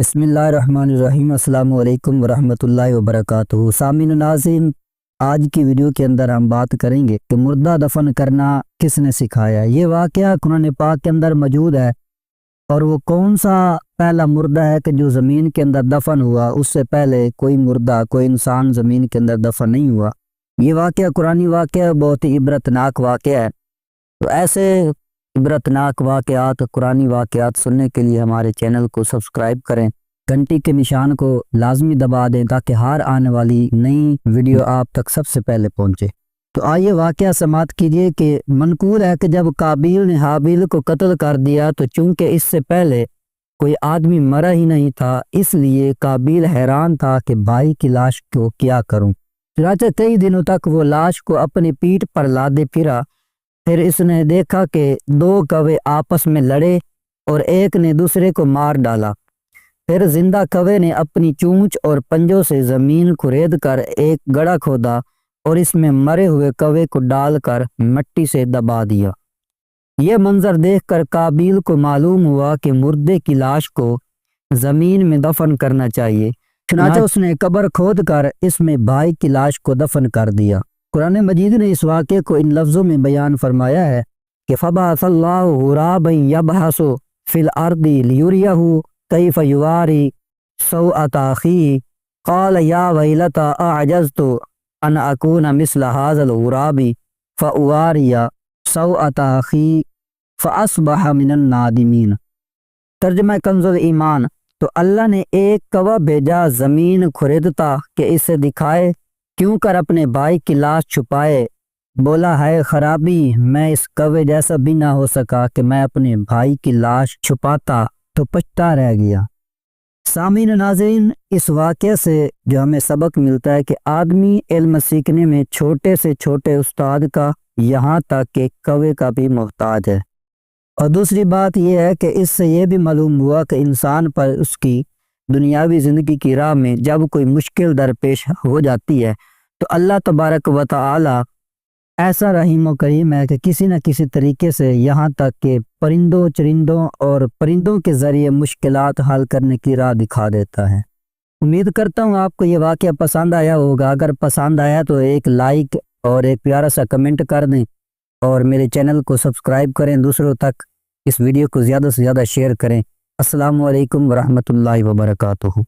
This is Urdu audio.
بسم اللہ الرحمن الرحیم۔ السلام علیکم ورحمۃ اللہ وبرکاتہ۔ سامعین و ناظرین، آج کی ویڈیو کے اندر ہم بات کریں گے کہ مردہ دفن کرنا کس نے سکھایا۔ یہ واقعہ قرآن پاک کے اندر موجود ہے، اور وہ کون سا پہلا مردہ ہے کہ جو زمین کے اندر دفن ہوا؟ اس سے پہلے کوئی مردہ، کوئی انسان زمین کے اندر دفن نہیں ہوا۔ یہ واقعہ قرآنی واقعہ بہت ہی عبرتناک واقعہ ہے۔ تو ایسے عبرتناک واقعات، قرآنی واقعات سننے کے لیے ہمارے چینل کو سبسکرائب کریں، گھنٹی کے نشان کو لازمی دبا دیں تاکہ ہر آنے والی نئی ویڈیو آپ تک سب سے پہلے پہنچے۔ تو آئیے واقعہ سماعت کیجئے کہ منقول ہے کہ جب قابیل نے حابیل کو قتل کر دیا تو چونکہ اس سے پہلے کوئی آدمی مرا ہی نہیں تھا، اس لیے قابیل حیران تھا کہ بھائی کی لاش کو کیا کروں۔ چنانچہ کئی دنوں تک وہ لاش کو اپنی پیٹھ پر لادے پھرا۔ پھر اس نے دیکھا کہ دو کوے آپس میں لڑے اور ایک نے دوسرے کو مار ڈالا۔ پھر زندہ کوے نے اپنی چونچ اور پنجوں سے زمین کھرید کر ایک گڑھا کھودا اور اس میں مرے ہوئے کوے کو ڈال کر مٹی سے دبا دیا۔ یہ منظر دیکھ کر قابیل کو معلوم ہوا کہ مردے کی لاش کو زمین میں دفن کرنا چاہیے، چنانچہ اس نے قبر کھود کر اس میں بھائی کی لاش کو دفن کر دیا۔ قرآن مجید نے اس واقعے کو ان لفظوں میں بیان فرمایا ہے کہ فَبَعَثَ اللَّهُ غُرَابًا يَبْحَثُ فِي الْأَرْضِ لِيُرِيَهُ كَيْفَ يُوَارِي سَوْءَةَ أَخِيهِ قَالَ يَا وَيْلَتَىٰ أَعْجَزْتُ أَنْ أَكُونَ مِثْلَ هَٰذَا الْغُرَابِ فَأُوَارِيَ سَوْءَةَ أَخِي فَأَصْبَحَ مِنَ النَّادِمِينَ۔ ترجمہ کنز ایمان۔ تو اللہ نے ایک کوا بھیجا زمین کھریدتا کہ اسے دکھائے کیوں کر اپنے بھائی کی لاش چھپائے۔ بولا ہے خرابی، میں اس کوے جیسا بھی نہ ہو سکا کہ میں اپنے بھائی کی لاش چھپاتا تو پچھتا رہ گیا۔ سامعین ناظرین، اس واقعے سے جو ہمیں سبق ملتا ہے کہ آدمی علم سیکھنے میں چھوٹے سے چھوٹے استاد کا، یہاں تک کہ کوے کا بھی محتاج ہے۔ اور دوسری بات یہ ہے کہ اس سے یہ بھی معلوم ہوا کہ انسان پر اس کی دنیاوی زندگی کی راہ میں جب کوئی مشکل درپیش ہو جاتی ہے تو اللہ تبارک و تعالی ایسا رحیم و کریم ہے کہ کسی نہ کسی طریقے سے یہاں تک کہ پرندوں، چرندوں اور پرندوں کے ذریعے مشکلات حل کرنے کی راہ دکھا دیتا ہے۔ امید کرتا ہوں آپ کو یہ واقعہ پسند آیا ہوگا۔ اگر پسند آیا تو ایک لائک اور ایک پیارا سا کمنٹ کر دیں، اور میرے چینل کو سبسکرائب کریں، دوسروں تک اس ویڈیو کو زیادہ سے زیادہ شیئر کریں۔ السلام علیکم ورحمۃ اللہ وبرکاتہ۔